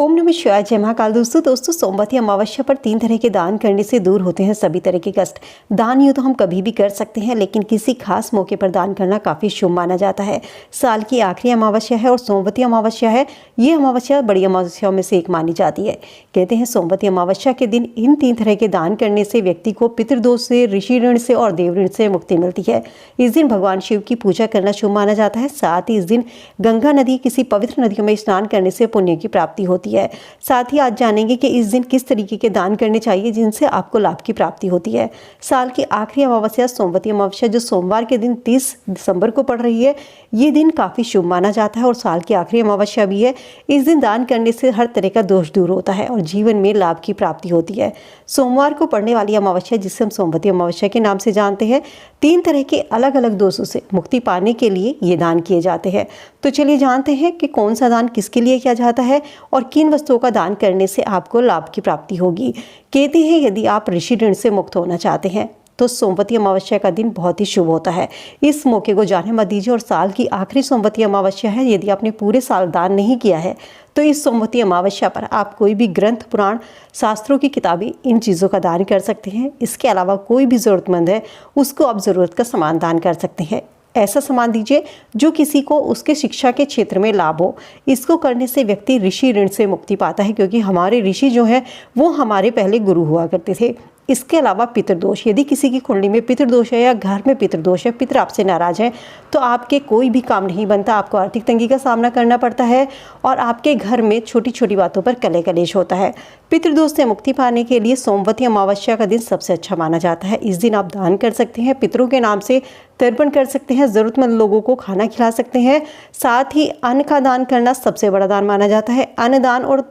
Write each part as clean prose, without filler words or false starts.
ओम नमः शिवाय। जय महाकाल। दोस्तों सोमवती अमावस्या पर 3 तरह के दान करने से दूर होते हैं सभी तरह के कष्ट। दान यूँ तो हम कभी भी कर सकते हैं, लेकिन किसी खास मौके पर दान करना काफ़ी शुभ माना जाता है। साल की आखिरी अमावस्या है और सोमवती अमावस्या है। ये अमावस्या बड़ी अमावस्याओं में से एक मानी जाती है। कहते हैं सोमवती अमावस्या के दिन इन 3 तरह के दान करने से व्यक्ति को पितृदोष से, ऋषि ऋण से और देव ऋण से मुक्ति मिलती है। इस दिन भगवान शिव की पूजा करना शुभ माना जाता है। साथ ही इस दिन गंगा नदी, किसी पवित्र नदियों में स्नान करने से पुण्य की प्राप्ति होती है। साथ ही आज जानेंगे कि इस दिन किस तरीके के दान करने चाहिए जिनसे आपको लाभ की प्राप्ति होती है। साल की आखिरी अमावस्या सोमवती अमावस्या जो सोमवार के दिन 30 दिसंबर को पड़ रही है, ये दिन काफ़ी शुभ माना जाता है और साल की आखिरी अमावस्या भी है। इस दिन दान करने से हर तरह का दोष दूर होता है और जीवन में लाभ की प्राप्ति होती है। सोमवार को पड़ने वाली अमावस्या, जिसे हम सोमवती अमावस्या के नाम से जानते हैं, 3 तरह के अलग अलग दोषों से मुक्ति पाने के लिए ये दान किए जाते हैं। तो चलिए जानते हैं कि कौन सा दान किसके लिए किया जाता है और किन वस्तुओं का दान करने से आपको लाभ की प्राप्ति होगी। कहते हैं यदि आप ऋषि ऋण से मुक्त होना चाहते हैं तो सोमवती अमावस्या का दिन बहुत ही शुभ होता है। इस मौके को जाने मत दीजिए। और साल की आखिरी सोमवती अमावस्या है। यदि आपने पूरे साल दान नहीं किया है तो इस सोमवती अमावस्या पर आप कोई भी ग्रंथ, पुराण, शास्त्रों की किताबें, इन चीज़ों का दान कर सकते हैं। इसके अलावा कोई भी ज़रूरतमंद है उसको आप ज़रूरत का सामान दान कर सकते हैं। ऐसा सामान दीजिए जो किसी को उसके शिक्षा के क्षेत्र में लाभ हो। इसको करने से व्यक्ति ऋषि ऋण से मुक्ति पाता है, क्योंकि हमारे ऋषि जो है वो हमारे पहले गुरु हुआ करते थे। इसके अलावा पितृदोष, यदि किसी की कुंडली में पितृदोष है या घर में पितृदोष है, पितृ आपसे नाराज है, तो आपके कोई भी काम नहीं बनता, आपको आर्थिक तंगी का सामना करना पड़ता है और आपके घर में छोटी छोटी बातों पर कलह कलेश होता है। पितृदोष से मुक्ति पाने के लिए सोमवती अमावस्या का दिन सबसे अच्छा माना जाता है। इस दिन आप दान कर सकते हैं, पितरों के नाम से तर्पण कर सकते हैं, ज़रूरतमंद लोगों को खाना खिला सकते हैं। साथ ही अन्न का दान करना सबसे बड़ा दान माना जाता है। अन्नदान और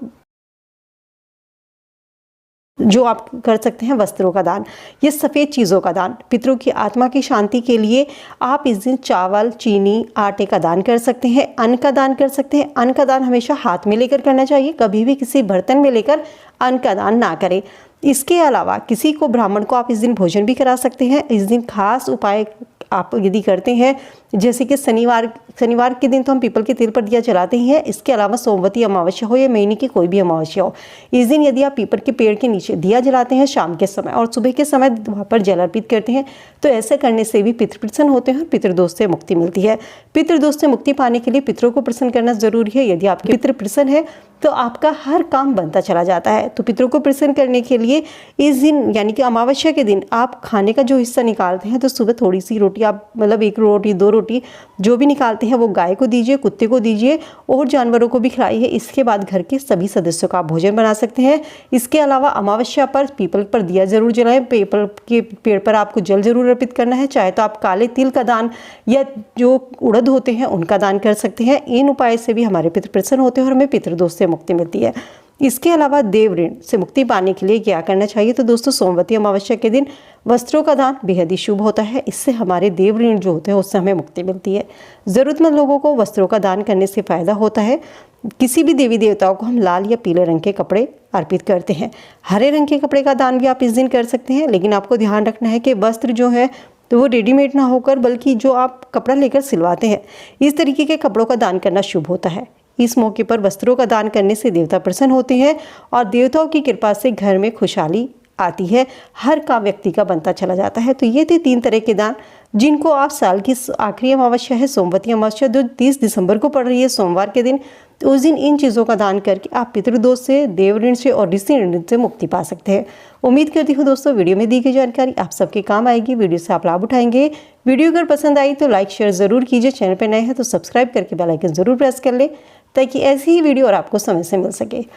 जो आप कर सकते हैं वस्त्रों का दान, ये सफ़ेद चीज़ों का दान, पितरों की आत्मा की शांति के लिए आप इस दिन चावल, चीनी, आटे का दान कर सकते हैं। अन्न का दान कर सकते हैं। अन्न का दान हमेशा हाथ में लेकर करना चाहिए, कभी भी किसी बर्तन में लेकर अन्न का दान ना करें। इसके अलावा किसी को, ब्राह्मण को आप इस दिन भोजन भी करा सकते हैं। इस दिन खास उपाय आप यदि करते हैं, जैसे कि शनिवार के दिन तो हम पीपल के तेल पर दिया जलाते ही हैं। इसके अलावा सोमवती अमावस्या हो या महीने की कोई भी अमावस्या हो, इस दिन यदि आप पीपल के पेड़ के नीचे दिया जलाते हैं शाम के समय और सुबह के समय वहाँ पर जल अर्पित करते हैं, तो ऐसा करने से भी पितृ प्रसन्न होते हैं और पितृदोष से मुक्ति मिलती है। पितृदोष से मुक्ति पाने के लिए पितरों को प्रसन्न करना जरूरी है। यदि आपके पितृ प्रसन्न है तो आपका हर काम बनता चला जाता है। तो पितरों को प्रसन्न करने के लिए इस दिन, यानी कि अमावस्या के दिन, आप खाने का जो हिस्सा निकालते हैं तो सुबह थोड़ी सी रोटी, आप मतलब 1 रोटी 2 रोटी जो भी निकालते हैं वो गाय को दीजिए, कुत्ते को दीजिए और जानवरों को भी खिलाइए। इसके बाद घर के सभी सदस्यों का भोजन बना सकते हैं। इसके अलावा अमावस्या पर पीपल पर दिया जरूर जलाएं। पीपल के पेड़ पर आपको जल जरूर अर्पित करना है। चाहे तो आप काले तिल का दान या जो उड़द होते हैं उनका दान कर सकते हैं। इन उपाय से भी हमारे पितृ प्रसन्न होते हैं और हमें पितृदोष से मुक्ति मिलती है। इसके अलावा देव ऋण से मुक्ति पाने के लिए क्या करना चाहिए? तो दोस्तों सोमवती अमावस्या के दिन वस्त्रों का दान बेहद ही शुभ होता है। इससे हमारे देव ऋण जो होते हैं उससे हमें मुक्ति मिलती है। ज़रूरतमंद लोगों को वस्त्रों का दान करने से फ़ायदा होता है। किसी भी देवी देवताओं को हम लाल या पीले रंग के कपड़े अर्पित करते हैं। हरे रंग के कपड़े का दान भी आप इस दिन कर सकते हैं, लेकिन आपको ध्यान रखना है कि वस्त्र जो है तो वो रेडीमेड ना होकर, बल्कि जो आप कपड़ा लेकर सिलवाते हैं, इस तरीके के कपड़ों का दान करना शुभ होता है। इस मौके पर वस्त्रों का दान करने से देवता प्रसन्न होते हैं और देवताओं की कृपा से घर में खुशहाली आती है। हर काम व्यक्ति का बनता चला जाता है। तो ये थे 3 तरह के दान जिनको आप साल की आखिरी अमावस्या है सोमवती अमावस्या जो 30 दिसंबर को पड़ रही है सोमवार के दिन, तो उस दिन इन चीज़ों का दान करके आप पितृदोष से, देव ऋण से और ऋषि ऋण से मुक्ति पा सकते हैं। उम्मीद करती हूँ दोस्तों वीडियो में दी गई जानकारी आप सबके काम आएगी। वीडियो से आप लाभ उठाएंगे। वीडियो अगर पसंद आई तो लाइक शेयर ज़रूर कीजिए। चैनल पर नए हैं तो सब्सक्राइब करके बेल आइकन ज़रूर प्रेस कर ले, ताकि ऐसी ही वीडियो और आपको समय से मिल सके।